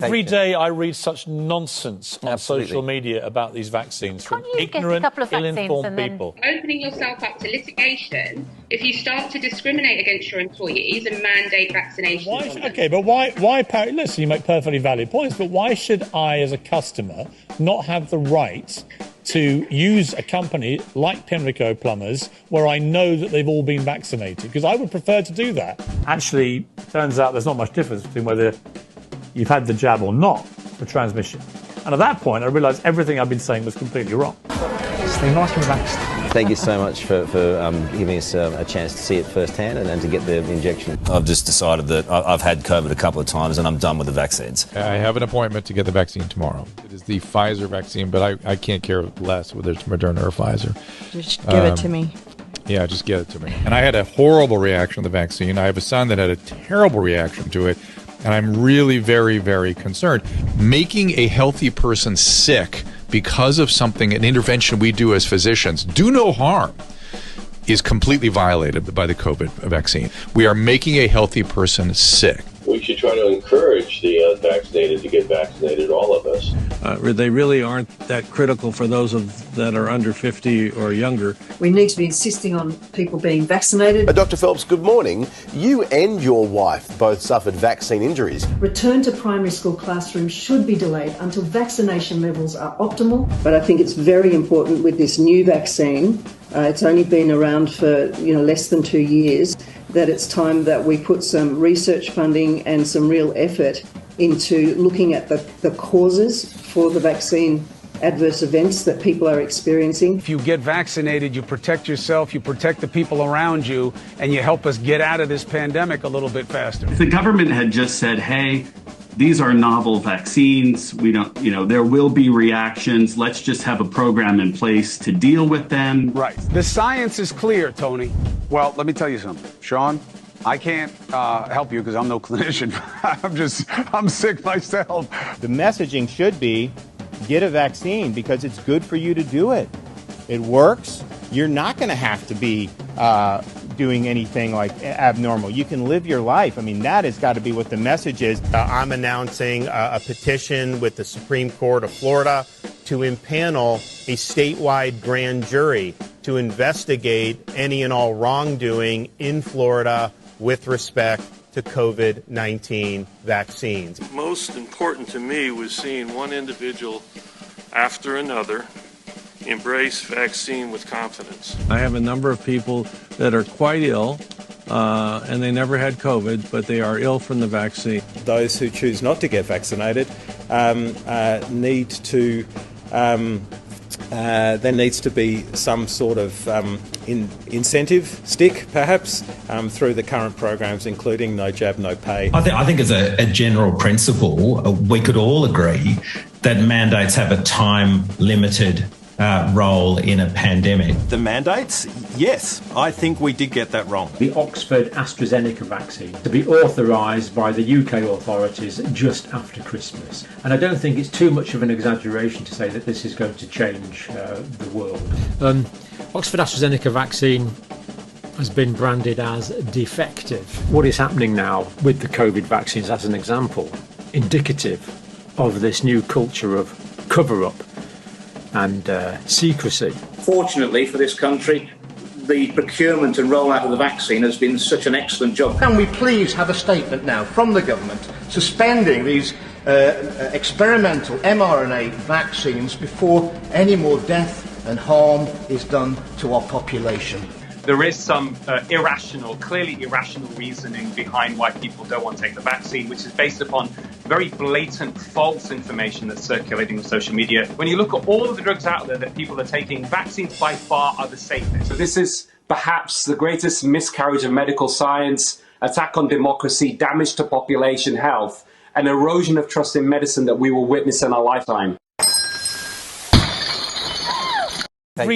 Every day I read such nonsense on social media about these vaccines from ignorant, ill-informed people. Opening yourself up to litigation if you start to discriminate against your employees and mandate vaccinations. Okay, but why? Listen, you make perfectly valid points, but why should I, as a customer, not have the right to use a company like Pimlico Plumbers where I know that they've all been vaccinated? Because I would prefer to do that. Actually, turns out there's not much difference between whether you've had the jab or not for transmission. And at that point, I realised everything I've been saying was completely wrong. Thank you so much for giving us a chance to see it firsthand and to get the injection. I've just decided that I've had COVID a couple of times and I'm done with the vaccines. I have an appointment to get the vaccine tomorrow. It is the Pfizer vaccine, but I can't care less whether it's Moderna or Pfizer. Just give it to me. Yeah, just get it to me. And I had a horrible reaction to the vaccine. I have a son that had a terrible reaction to it. And I'm really very, very concerned. Making a healthy person sick because of something, an intervention we do as physicians, do no harm, is completely violated by the COVID vaccine. We are making a healthy person sick. We should try to encourage the unvaccinated to get vaccinated, all of us. They really aren't that critical for those that are under 50 or younger. We need to be insisting on people being vaccinated. Dr. Phelps, good morning. You and your wife both suffered vaccine injuries. Return to primary school classrooms should be delayed until vaccination levels are optimal. But I think it's very important with this new vaccine, it's only been around for less than 2 years, that it's time that we put some research funding and some real effort into looking at the causes for the vaccine adverse events that people are experiencing. If you get vaccinated, you protect yourself, you protect the people around you, and you help us get out of this pandemic a little bit faster. If the government had just said, hey, these are novel vaccines, we don't, there will be reactions, let's just have a program in place to deal with them. Right. The science is clear, Tony. Well, let me tell you something. Sean, I can't help you because I'm no clinician. I'm sick myself. The messaging should be, get a vaccine because it's good for you to do it. It works. You're not going to have to be doing anything like abnormal. You can live your life. I mean, that has got to be what the message is. I'm announcing a petition with the Supreme Court of Florida to impanel a statewide grand jury to investigate any and all wrongdoing in Florida with respect to COVID-19 vaccines. Most important to me was seeing one individual after another embrace vaccine with confidence. I have a number of people that are quite ill, and they never had COVID, but they are ill from the vaccine. Those who choose not to get vaccinated need to. There needs to be some sort of incentive stick, perhaps, through the current programs, including No Jab, No Pay. I think as a general principle, we could all agree that mandates have a time-limited role in a pandemic. The mandates? Yes, I think we did get that wrong. The Oxford AstraZeneca vaccine to be authorised by the UK authorities just after Christmas. And I don't think it's too much of an exaggeration to say that this is going to change the world. Oxford AstraZeneca vaccine has been branded as defective. What is happening now with the COVID vaccines, as an example, indicative of this new culture of cover-up and secrecy. Fortunately for this country, the procurement and rollout of the vaccine has been such an excellent job. Can we please have a statement now from the government suspending these experimental mRNA vaccines before any more death and harm is done to our population? There is some clearly irrational reasoning behind why people don't want to take the vaccine, which is based upon very blatant false information that's circulating on social media. When you look at all of the drugs out there that people are taking, vaccines by far are the safest. So this is perhaps the greatest miscarriage of medical science, attack on democracy, damage to population health, and erosion of trust in medicine that we will witness in our lifetime.